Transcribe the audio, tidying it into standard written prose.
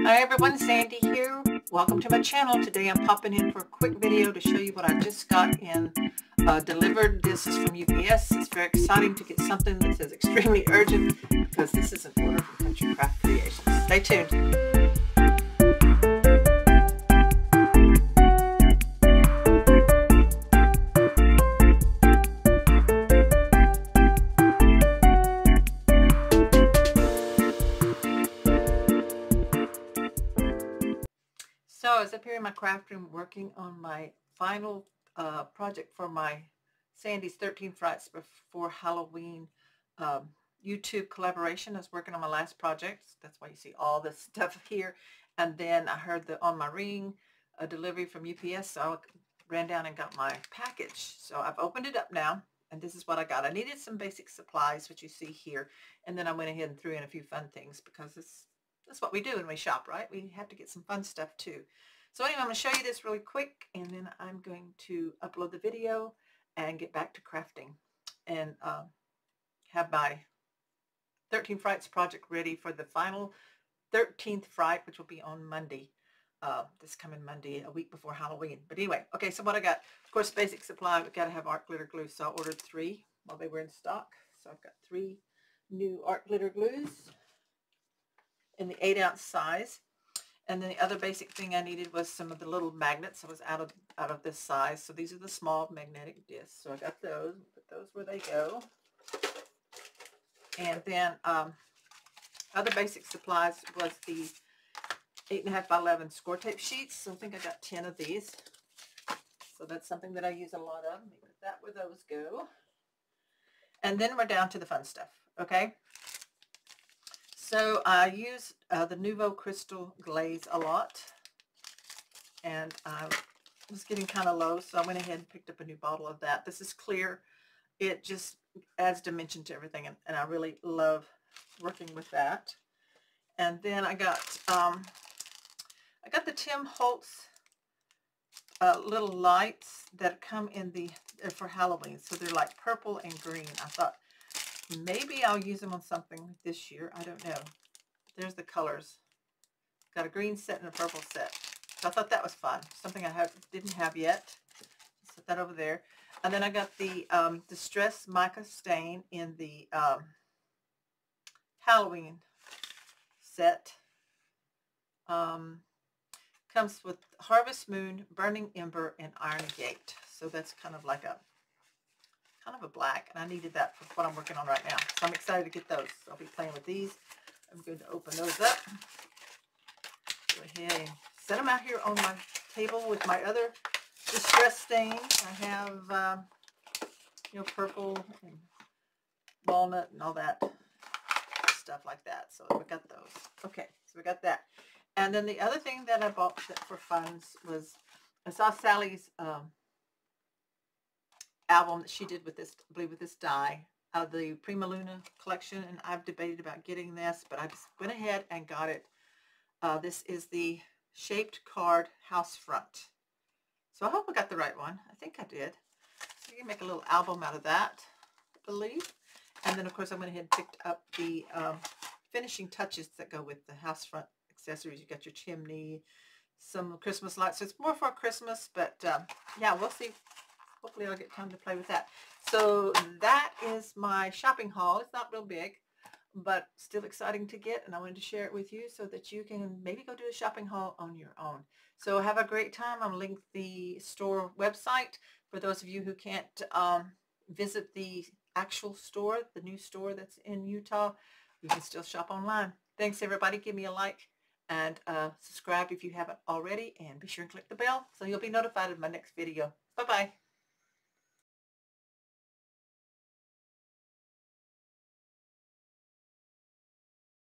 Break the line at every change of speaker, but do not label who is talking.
Hi everyone, Sandy here. Welcome to my channel. Today I'm popping in for a quick video to show you what I just got in delivered. This is from UPS. It's very exciting to get something that says extremely urgent because this is an order from Country Craft Creations. Stay tuned. So I was up here in my craft room working on my final project for my Sandy's 13 Frights Before Halloween YouTube collaboration. I was working on my last project. That's why you see all this stuff here. And then I heard on my ring a delivery from UPS, so I ran down and got my package. So I've opened it up now, and this is what I got. I needed some basic supplies, which you see here, and then I went ahead and threw in a few fun things because that's what we do when we shop, right? We have to get some fun stuff too. So anyway, I'm going to show you this really quick, and then I'm going to upload the video and get back to crafting and have my 13 Frights project ready for the final 13th Fright, which will be on Monday, this coming Monday, a week before Halloween. But anyway, okay, so what I got, of course, basic supply, we've got to have art glitter glue, so I ordered 3 while they were in stock. So I've got 3 new art glitter glues in the 8-ounce size. And then the other basic thing I needed was some of the little magnets. I was out of this size. So these are the small magnetic discs. So I got those, put those where they go. And then other basic supplies was the 8.5 by 11 score tape sheets. So I think I got 10 of these. So that's something that I use a lot of. Let me put that where those go. And then we're down to the fun stuff, okay? So I use the Nouveau Crystal Glaze a lot, and I was getting kind of low, so I went ahead and picked up a new bottle of that. This is clear. It just adds dimension to everything, and I really love working with that. And then I got the Tim Holtz little lights that come in for Halloween. So they're like purple and green. I thought maybe I'll use them on something this year. I don't know. There's the colors. Got a green set and a purple set. So I thought that was fun. Something I didn't have yet. Set that over there. And then I got the Distress Mica Stain in the Halloween set. Comes with Harvest Moon, Burning Ember, and Iron Gate. So that's kind of like a black, and I needed that for what I'm working on right now. So I'm excited to get those. So I'll be playing with these. I'm going to open those up. Go ahead and set them out here on my table with my other distress stains. I have, purple and walnut and all that stuff like that. So we got those. Okay, so we got that. And then the other thing that I bought for funds was I saw Sally's album that she did with this, I believe with this die, out of the Prima Luna collection, and I've debated about getting this, but I just went ahead and got it. This is the Shaped Card House Front. So I hope I got the right one. I think I did. So you can make a little album out of that, I believe. And then of course I went ahead and picked up the finishing touches that go with the house front accessories. You got your chimney, some Christmas lights. So it's more for Christmas, but yeah, we'll see. Hopefully I'll get time to play with that. So that is my shopping haul. It's not real big, but still exciting to get, and I wanted to share it with you so that you can maybe go do a shopping haul on your own. So have a great time. I'm linked the store website for those of you who can't visit the actual store, the new store that's in Utah. You can still shop online. Thanks everybody. Give me a like and subscribe if you haven't already, and be sure and click the bell so you'll be notified of my next video. Bye-bye.